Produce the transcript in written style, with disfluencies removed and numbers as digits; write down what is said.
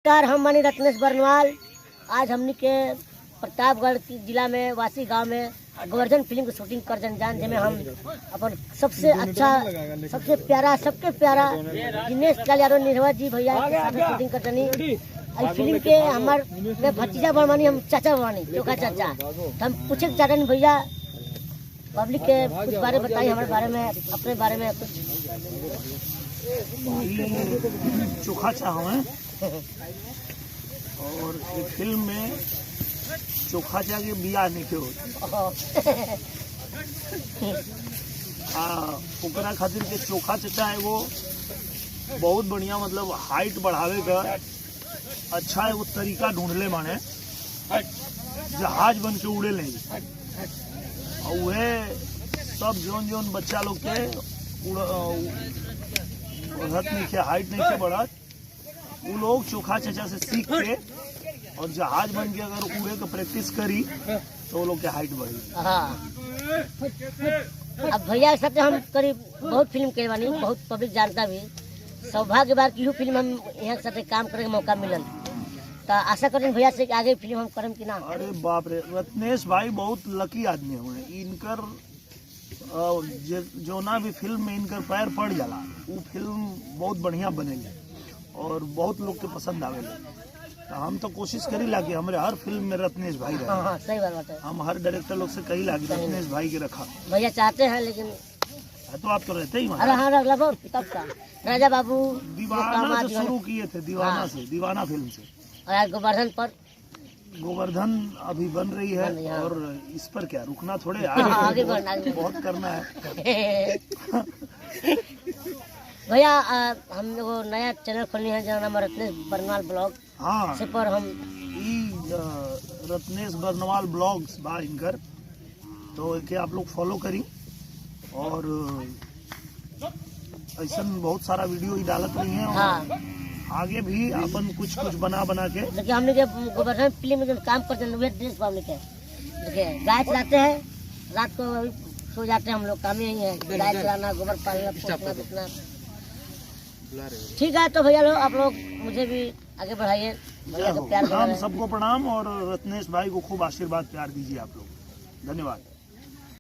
नमस्कार, हम मानी रत्नेश बर्नवाल। आज हमने के प्रतापगढ़ जिला में वासी गांव में गोवर्धन फिल्म की शूटिंग कर जान जिसमें हम अपन सबसे अच्छा सबसे प्यारा सबके प्यारा दिनेश लाल यादव निर्भर जी भैया के साथ शूटिंग कर जानी। फिल्म के हमारे भतीजा बनवानी, हम चाचा बनवानी, चोखा चाचा। तो हम पूछे चाचा भैया पब्लिक के कुछ बारे बताइए, हमारे बारे में, अपने बारे में कुछ। चोखा चाह है और एक फिल्म में चोखा चाह के बिया नहीं के ओकरा खातिर के चोखा चाचा है वो बहुत बढ़िया, मतलब हाइट बढ़ावे का अच्छा है वो तरीका ढूंढले माने जहाज बन के उड़े नहीं। और वह सब जोन जोन बच्चा लोग के बढ़त नहीं के हाइट नहीं के बढ़त, वो लोग चोखा चाचा से सीख के और जहाज बन के अगर उड़े का प्रैक्टिस करी तो वो लोग के हाइट बढ़ी। हाँ, अब भैया के साथ हम करीब बहुत फिल्म के बानी, बहुत पब्लिक जानता भी। सौभाग्य बार की फिल्म हम यहाँ के साथ काम करे का मौका मिलल, तो आशा करें भैया से कि आगे फिल्म हम करम कि ना। अरे बाप रे, रत्नेश भाई बहुत लकी आदमी हुए। इनकर जो ना भी फिल्म में इनकर पैर पड़ जाला वो फिल्म बहुत बढ़िया बनेगी और बहुत लोग के पसंद आवेले। तो हम तो कोशिश करी ला कि हमारे हर फिल्म में रत्नेश भाई रहे। हाँ, सही बात है। हम हर डायरेक्टर लोग से कही ला कि रत्नेश भाई के रखा। भैया चाहते हैं लेकिन तो आप तो रहते ही अरे हाँ, तब का राजा बाबू दीवाना से शुरू किए थे, दीवाना हाँ। से, दीवाना फिल्म से। और गोवर्धन पर गोवर्धन अभी बन रही है और इस पर क्या रुकना थोड़े, आगे बढ़ना बहुत करना है। भैया हम लोग नया चैनल खोलनी है जिसका नाम है रत्नेश बर्नवाल ब्लॉग। हाँ, से पर हम रत्नेश बर्नवाल ब्लॉग्स बा इनकर, तो के आप लोग फॉलो करी और ऐसा बहुत सारा वीडियो ही डालत रही हैं। हाँ, आगे भी अपन कुछ कुछ बना के देखिए हमने के गोवर्धन फिल्म में जो काम करते हैं वे ड्रेस हमने के देखिए गाय चलाते हैं, रात को सो जाते हैं हम लोग, काम ही यही है गाय चलाना, गोबर पालना, पोसना बेचना। ठीक है, तो भैया लोग आप लोग मुझे भी आगे बढ़ाइए, भैया को प्यार प्रणाम, सबको प्रणाम और रत्नेश भाई को खूब आशीर्वाद प्यार दीजिए आप लोग। धन्यवाद।